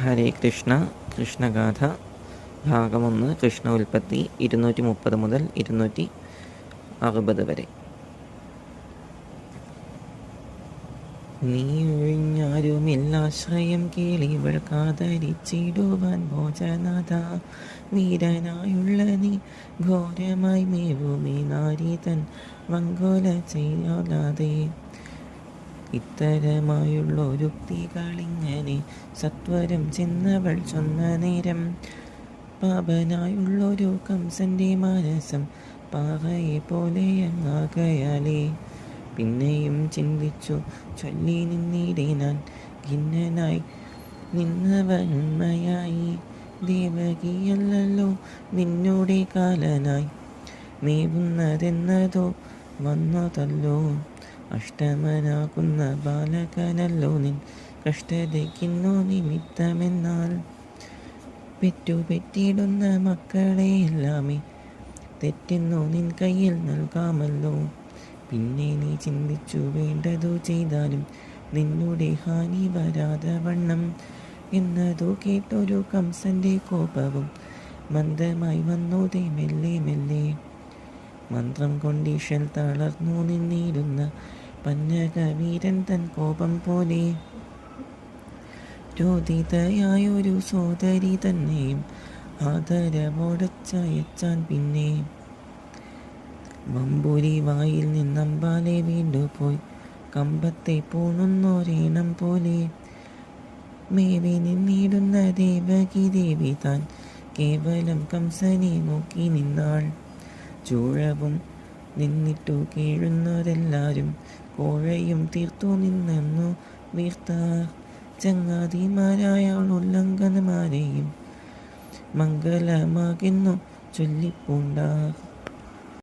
ഹരേ കൃഷ്ണ. കൃഷ്ണഗാഥ ഭാഗം 1. കൃഷ്ണ ഉൽപ്പത്തി 230 മുതൽ 260 വരെ. നീ ഒഴിഞ്ഞാരുമില്ലാശ്രയം കേളിവൾ കാതരിച്ചിടുവാൻ ഭോജനാഥ. വീരനായുള്ള നീ ഘോരമായി മേവുമേ നാരി തൻ വങ്കോല ചെയ്യാതെ. ഇത്തരമായുള്ളൊരുക്തികളിങ്ങനെ സത്വരം ചെന്നവൾ ചൊന്ന നേരം പാപനായുള്ളൊരു കംസന്റെ മാനസം പാറയെ പോലെയങ്ങാകയാലേ. പിന്നെയും ചിന്തിച്ചു ചൊല്ലി നിന്നിടെ ഞാൻ ഖിന്നനായി നിന്നവനുണ്മയായി. ദേവകിയല്ലോ നിന്നോടെ കാലനായി മേവുന്നതെന്നതോ വന്നതല്ലോ. അഷ്ടമനാകുന്ന ബാലകനല്ലോ നിൻ കഷ്ടതയ്ക്കിന്നു നിമിത്തമെന്നാൽ. പെറ്റിടുന്ന മക്കളെയെല്ലാമേ തെറ്റെന്നു നിൻ കയ്യിൽ നൽകാമല്ലോ. പിന്നെ നീ ചിന്തിച്ചു വേണ്ടതു ചെയ്താലും നിന്നുടെ ഹാനി വരാതെ വണ്ണം എന്നതു കേട്ടൊരു കംസന്റെ കോപവും മന്ദമായി വന്നോതേ മെല്ലെ മെല്ലെ. മന്ത്രം കൊണ്ടീശൽ തളർന്നു നിന്നിരുന്ന പന്നകവീരൻ തൻ കോപം പോലെ രോധിതയായൊരു സോദരി തന്നെയും ആദരവോടച്ചയച്ചാൻ. പിന്നെ വമ്പുരി വായിൽ നിന്നമ്പാലെ വീണ്ടുപോയി കമ്പത്തെ പൂണുന്നൊരേണം പോലെ. മേവി നിന്നിടുന്ന ദേവകി ദേവി താൻ കേവലം കംസനെ നോക്കി നിന്നാൾ. ചൂഴവും നിന്നിട്ടു കേഴുന്നതെല്ലാരും കോഴയും തീർത്തു നിന്നു വീർത്താർ. ചങ്ങാതിമാരായ ഉല്ലംഘനമാരെയും മംഗലമാകുന്നു ചൊല്ലിപ്പൂണ്ടാർ.